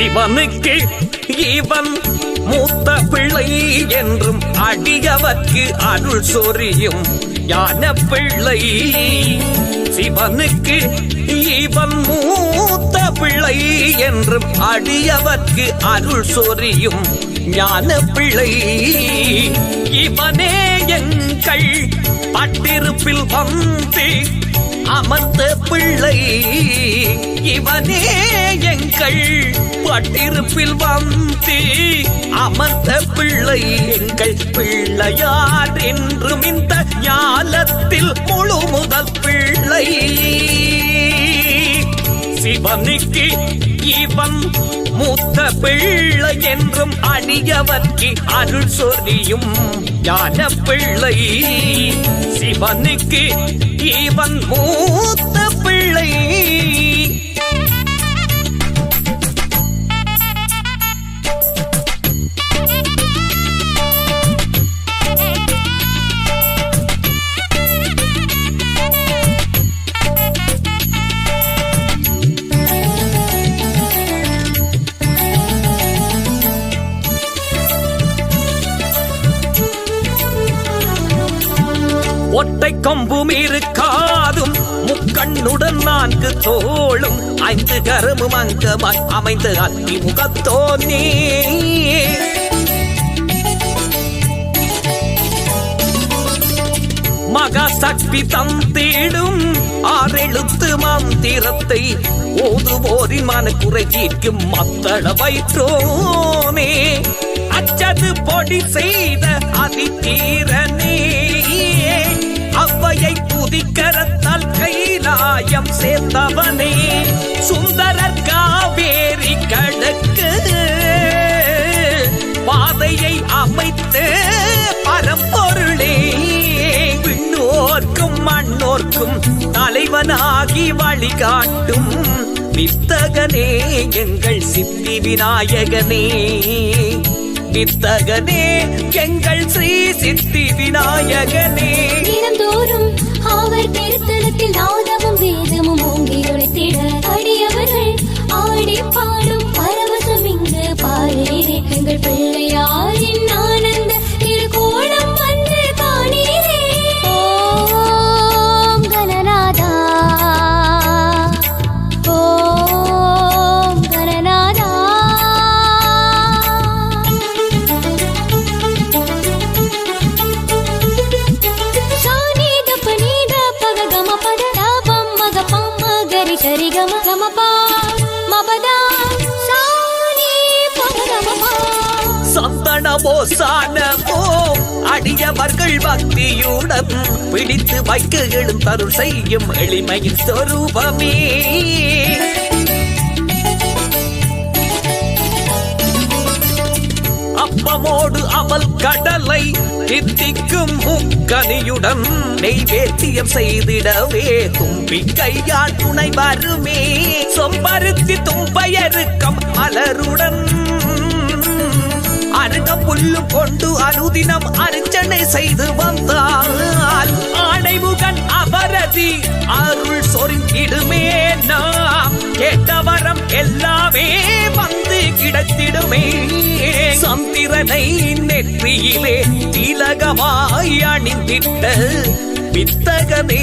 சிவனுக்கு இவன் மூத்த பிள்ளை என்றும் அடியவர்க்கு அருள் சொரியும் ஞான பிள்ளை. சிவனுக்கு இவன் மூத்த பிள்ளை என்றும் அடியவர்க்கு அருள் சொரியும் ஞான பிள்ளை. இவனே எங்கள் பட்டிருப்பில் வந்து அமர்ந்த பிள்ளை. இவனே எங்கள் பட்டிருப்பில் வந்து அமர்ந்த பிள்ளை. எங்கள் பிள்ளையார் என்றும் இந்த ஞாலத்தில் முழு முதல் பிள்ளை. சிவனுக்கு இவன் மூத்த பிள்ளை என்றும் அடியவர்க்கு அருள் சொரியும் ஞான பிள்ளை. சிவனுக்கு இவன் மூத்த பிள்ளை. ஒற்றை கொம்பும் இருக்காதும் முக்கண்ணுடன் 4 தோளும் 5 கரமும் அங்கமாய் அமைந்த அத்தி முகத்தோனே. மகாசக்தி தந்திடும் 6 எழுத்து மந்திரத்தை ஓதுவோரின் மனக்குறை தீர்க்கும் மத்தள வைத்தோனே. அச்சது பொடி செய்த அதிதீரனே. அவ்வையை புதிக்கரத்தால் கைலாயம் சேர்ந்தவனே. சுந்தரர் காவேரி கடக்கு பாதையை அமைத்து பரம்பொருளே. விண்ணோர்க்கும் மண்ணோர்க்கும் தலைவனாகி வழிகாட்டும் வித்தகனே எங்கள் சித்தி விநாயகனே. வித்தகனே எங்கள் ஸ்ரீ சித்தி விநாயகனே. தினந்தோறும் அவர் திருத்தலத்தில் நாதமும் வேதமும் ஓங்கி உரைத்திட அடியவர்கள் ஆடி பாடும் பரவசம் இங்கு பாரீரே. எங்கள் பிள்ளையாரின் ஆனந்த திருக்கோலம் வந்து காணீரே. ஓம் கணநாதா ஓம் கணநாதா. சந்தனமோ சானமோ அடியவர்கள் பக்தியுடன் பிடித்து வைக்க எழுந்தருள் செய்யும் எளிமையின் சொரூபமே. அப்பமோடு அவள் கடலை தித்திக்கும் முக்கனியுடன் நெய்வேத்தியம் செய்திடவே தும்பிக்கையால் துணை வருமே. சொம்பருத்தி தும்பையருக்கம் மலருடன் அருக புல்லு கொண்டு அனுதினம் அர்ச்சனை செய்து வந்தால் ஆணைமுகன் அவரதி அருள் சொரிந்திடுமே. நாம் கேட்டவரம் எல்லாமே வந்து கிடைத்திடுமே. சந்திரனை நெற்றியிலே திலகமாய் அணிந்திட்ட வித்தகனே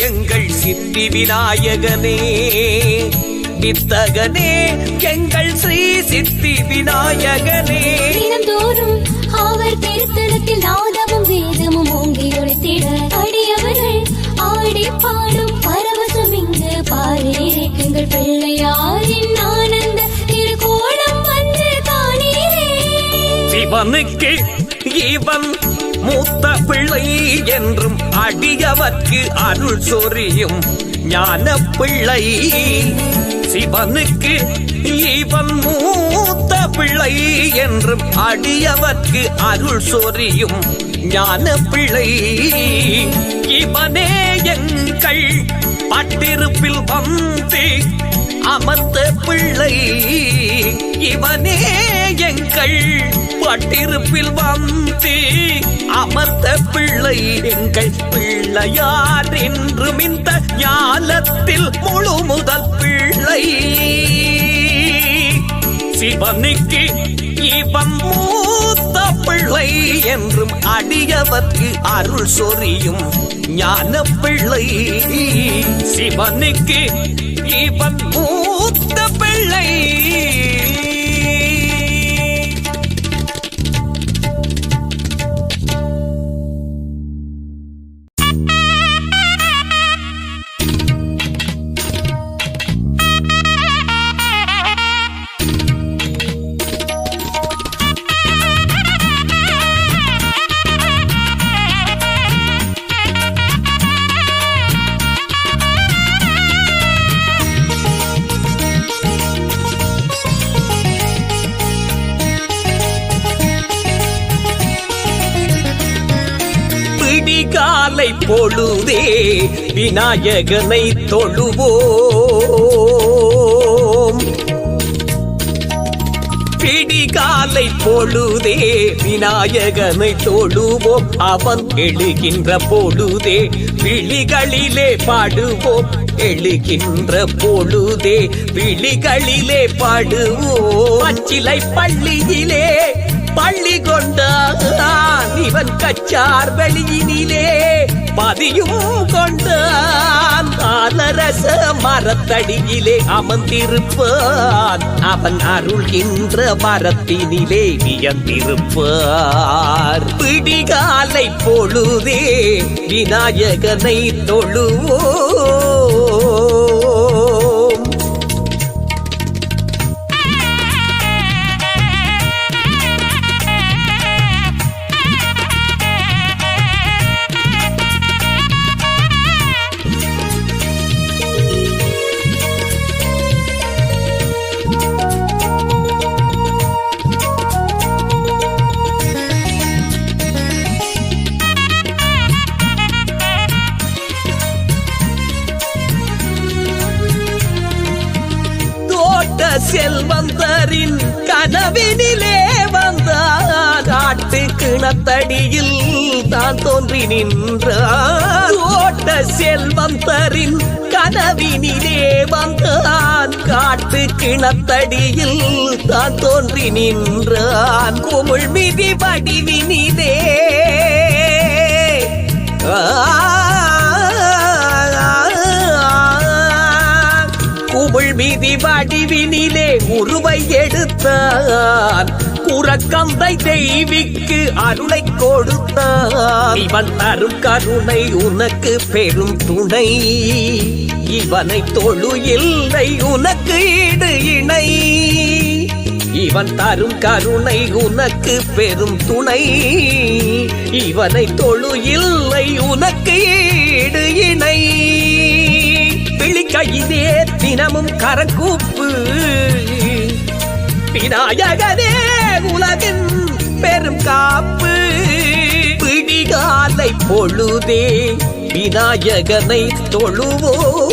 எங்கள் சித்தி விநாயகனே. வித்தகனே எங்கள் ஸ்ரீ சித்தி விநாயகனே. தினந்தோறும் அவர் திருத்தலத்தில் நாதமும் வேதமும் ஓங்கி உரைத்திட அடியவர்கள் ஆடி பாடும் பரவசம் இங்கு பாரீரே. எங்கள் பிள்ளையாரின் ஆனந்த திருக்கோலம் வந்து காணீரே. சிவனுக்கு இவன் மூத்த பிள்ளை என்றும் அடியவர்க்கு அருள் சொரியும் ஞான பிள்ளை. சிவனுக்கு இவன் மூத்த பிள்ளை என்றும் அடியவர்க்கு அருள் சொரியும் ஞான பிள்ளை. இவனே எங்கள் பட்டிருப்பில் வந்து அமர்ந்த பிள்ளை. இவனே எங்கள் பட்டிருப்பில் வந்து அமர்ந்த பிள்ளை. எங்கள் பிள்ளையார் என்றும் இந்த ஞாலத்தில் முழு முதல் பிள்ளை. சிவனுக்கு இவன் மூத்த பிள்ளை என்றும் அடியவர்க்கு அருள் சொரியும் ஞான பிள்ளை. சிவனுக்கு இவன் மூத்த பிள்ளை. விடிகாலை பொழுதே விநாயகனை தொழுவோம். விடிகாலை பொழுதே விநாயகனை தொழுவோம். அவன் எழுகின்ற பொழுதே விழிகளிலே பாடுவோம். எழுகின்ற பொழுதே விழிகளிலே பாடுவோம். பச்சிலை பள்ளியிலே பள்ளி கொண்டான் இவன் கச்சார் வெளியினிலே பதியும் கொண்டான். ஆலரச மரத்தடியிலே அமர்ந்திருப்பான். அவன் அருள்கின்ற மரத்தினிலே வியந்திருப்பார். விடிகாலை பொழுதே விநாயகனை தொழுவோம். செல்வந்தரின் கனவினிலே வந்தான். காட்டு கிணத்தடியில் தான் தோன்றி நின்றான். ஓட்ட செல்வந்தரின் கனவினிலே வந்தான். காட்டு கிணத்தடியில் தான் தோன்றி நின்றான். குமிழ் மிதி வடிவினிலே குமிழ்மிதி வடிவினிலே உருவை எடுத்தான். குரக்கந்தை தெய்விக்கு அருளை கொடுத்தான். இவன் தரும் கருணை உனக்கு பெரும் துணை. இவனை தொழு இல்லை உனக்கு ஈடு இணை. இவன் தரும் கருணை உனக்கு பெரும் துணை. இவனை தொழு இல்லை உனக்கு ஈடு இணை. விழிக்கையிலே தினமும் கரங்கூப்பு. விநாயகனே உலகின் பெரும் காப்பு. விடிகாலை பொழுதே விநாயகனை தொழுவோம்.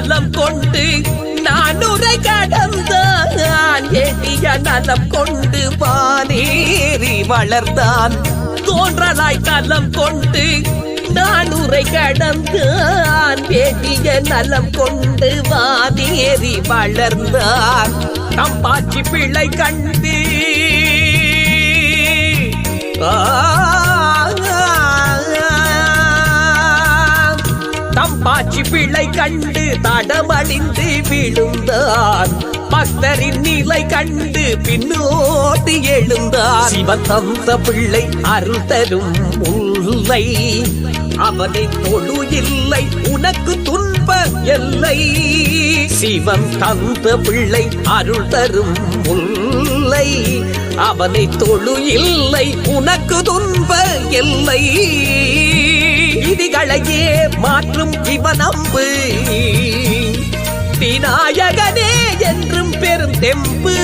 நலம் கொண்டு நான் உரை கடந்தான். எளிய நலம் கொண்டு வானேறி வளர்ந்தான். தோன்றலாய் நலம் கொண்டு நான் உரை கடந்தான். எளிய நலம் கொண்டு வானேறி வளர்ந்தான். தம்பாச்சி பிள்ளை கண்டு தம்பாச்சி பிள்ளை கண்டு தடமழிந்து விழுந்தான். பக்தரின் நிலை கண்டு பின்னோட்டி எழுந்தான். சிவன் தந்த பிள்ளை அருள் தரும் முல்லை. அவனை தொழு இல்லை உனக்கு துன்ப எல்லை. சிவன் தந்த பிள்ளை அருள் தரும் முல்லை. அவனை தொழு இல்லை உனக்கு துன்ப எல்லை. விதிகளையே மாற்றும் இவன் அம்பு. விநாயகனே என்றும் பெரும் தெம்பு.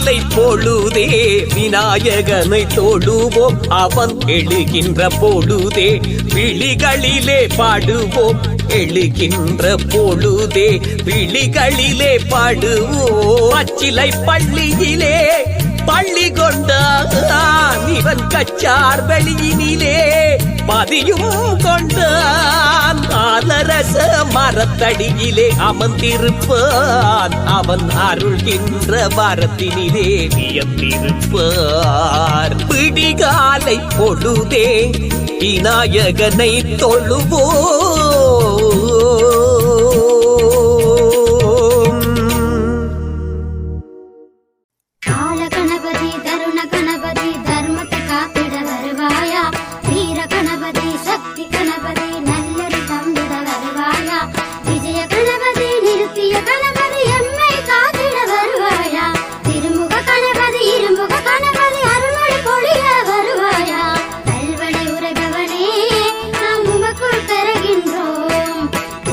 காலை பொழுதே விநாயகனை தொழுவோம், அவன் எழுகின்ற பொழுதே விழிகளிலே பாடுவோம், எழுகின்ற பொழுதே விழிகளிலே பாடுவோம். பச்சிலை பள்ளியிலே பள்ளி கொண்டான் இவன் கச்சார் வெளியினிலே பதியும் கொண்டான். ஆலரச மரத்தடியிலே அமர்ந்திருப்பான், அவன் அருள்கின்ற மரத்தினிலே வியந்திருப்பார். விடிகாலை பொழுதே விநாயகனை தொழுவோம். கால கணபதி தருண கணபதி தர்மத்தை காத்திட வருவாயா, வீர கணபதி சக்தி கணபதி நல்லது தந்திட வருவாயா, விஜய கணபதி நிறுத்திய கணபதி எம்மை காத்திட வருவாயா, திருமுக கணபதி இருமுக கணபதி அருள்மொழி பொழிய வருவாயா, கல்வனை உரைபவனே நாம் உமக்குள் பெறுகின்றோம்,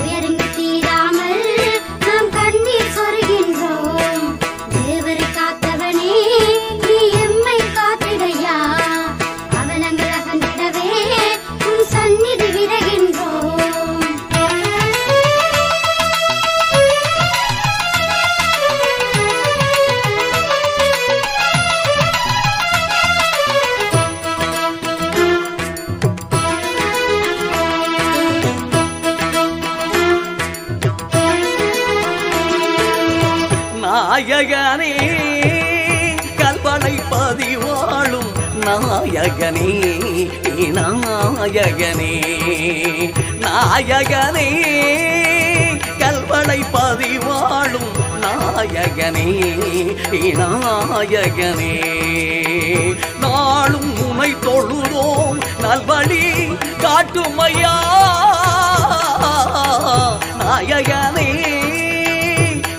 உயர்ந்து தீராமல் நாம் கண்ணீர் சொருகின்றோம், தேவரை காத்தவனே நீ எம்மை காத்திடையா, அவலங்கள் அகன்றிடவே உன் சந்நிதி விரைகின்றோம். நாயகனே கல்வனை பதிவாழும் நாயகனே, நாயகனே நாயகனே கல்வனை பதிவாழும் நாயகனே, நாயகனே நாளும் உனை தொழுதோம் நல்வழி காட்டுமையா, நாயகனே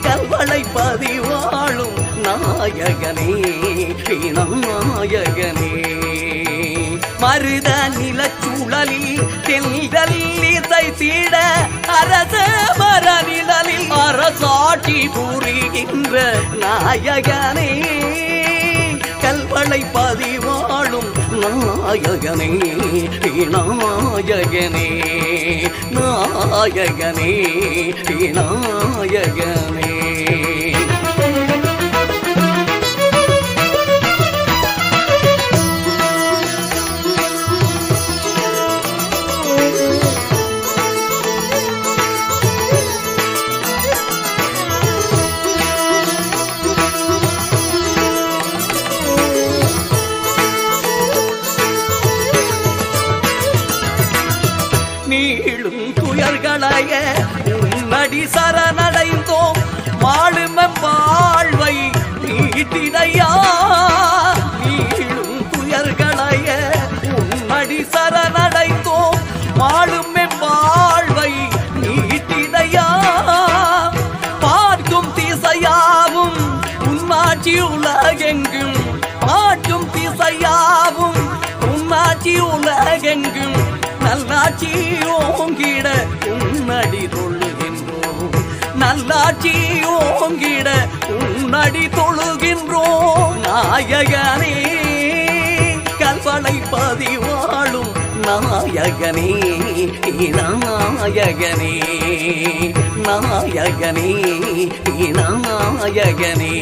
கல்வனை பதிவாழும் நாயகனே, நாயகனே மருத நிலச்சூழலில் தென்றல் இசை தீட அரச மர நிழலில் அரசாட்சி புரிகின்ற நாயகனே, கல்வனை பதிவாழும் நாயகனே, நாயகனே நாயகனே நாயகனே. நீளும் துயர்களைய உன்னடி சரணடைந்தோம், வாழும் வாழ்வை நீட்டிடையா, நீளும் துயர்களைய உன்னடி சரணடைந்தோம், வாழும் வாழ்வை நீட்டிடையா, பார்க்கும் திசையாவும் உன்னாட்சி உலகெங்கும், பார்க்கும் திசையாவும் உன்னாட்சி உலகெங்கும், நல்லாட்சி ஓங்கிட உன்னடி தொழுகின்றோம், நல்லாட்சி ஓங்கிட உன்னடி தொழுகின்றோம். நாயகனே கல்வனை பதிவாழும் நாயகனே, நாயகனே நாயகனே நாயகனே.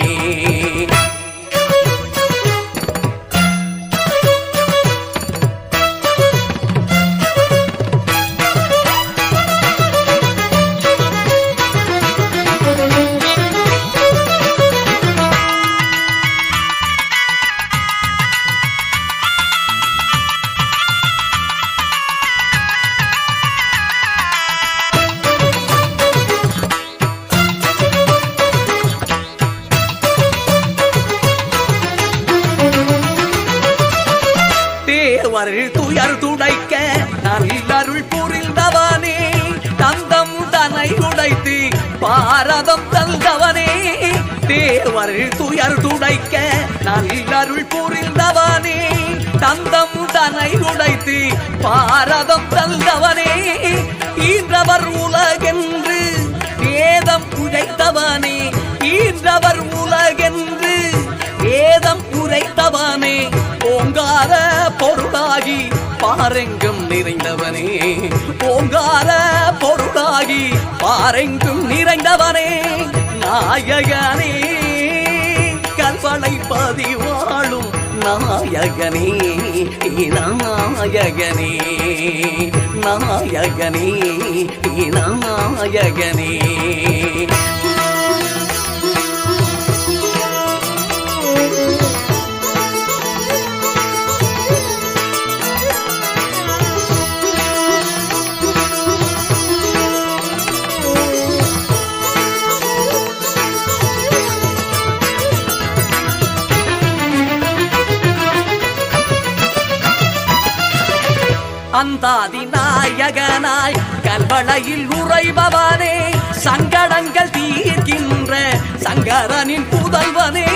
துயர் துடைக்க நல்லருள் புரிந்தவனே, தந்தம் தனை உடைத்து பாரதம் தந்தவனே, தேவர் துயர் துடைக்க நல்லருள் புரிந்தவனே, தந்தம் தனை உடைத்து பாரதம் தந்தவனே, ஈன்றவர் உலகென்று வேதம் உழைத்தவனே, ஈன்றவர் உலகென்று நாரெங்கும் நிறைந்தவனே நாயகனே கல்வளை பதிவாழும் நாயகனே நாயகனே நாயகனே நாயகனே அந்தாதி நாயகனாய் கல்வளையில் உறைபவனே சங்கடங்கள் தீர்க்கின்ற சங்கரனின் புதல்வனே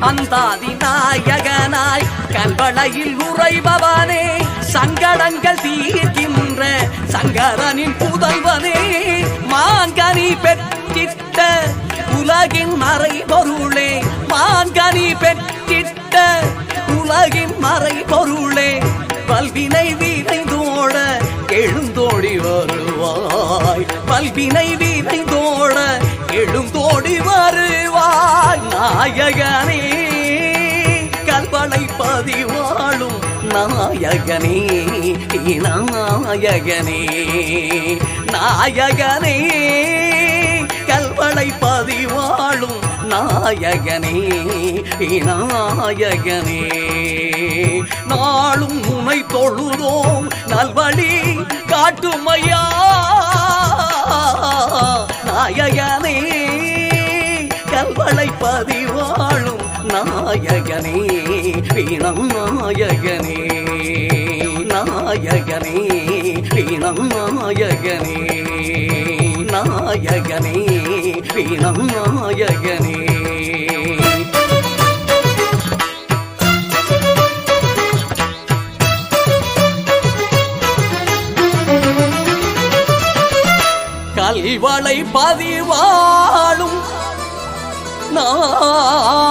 அந்தாதி நாயகனாய் கல்வளையில் உறைபவனே சங்கடங்கள் தீர்க்கின்ற சங்கரனின் புதல்வனே மாங்கனி பெற்றிட்ட உலகின் மறை பொருளே மாங்கனி பெற்றிட்ட உலகின் மறை பொருளே பல்வினை வீரைந்தோட எழுந்தோடி வருவாய் பல்வினை வீரைந்தோட எழுந்தோடி வருவாய் நாயகனே கல்வளை பதிவாழும் நாயகனே நாயகனே நாயகனே கல்வளை பதிவாழும் நாயகனே நாயகனே நாளும் உனை தொழுதோம் நல்வழி காட்டுமையா நாயகனே கல்வளை பதிவாழும் நாயகனே நாயகனே நாயகனே நாயகனே நாயகனே நாயகனே கல்வளை பதிவாழும் நாயகனே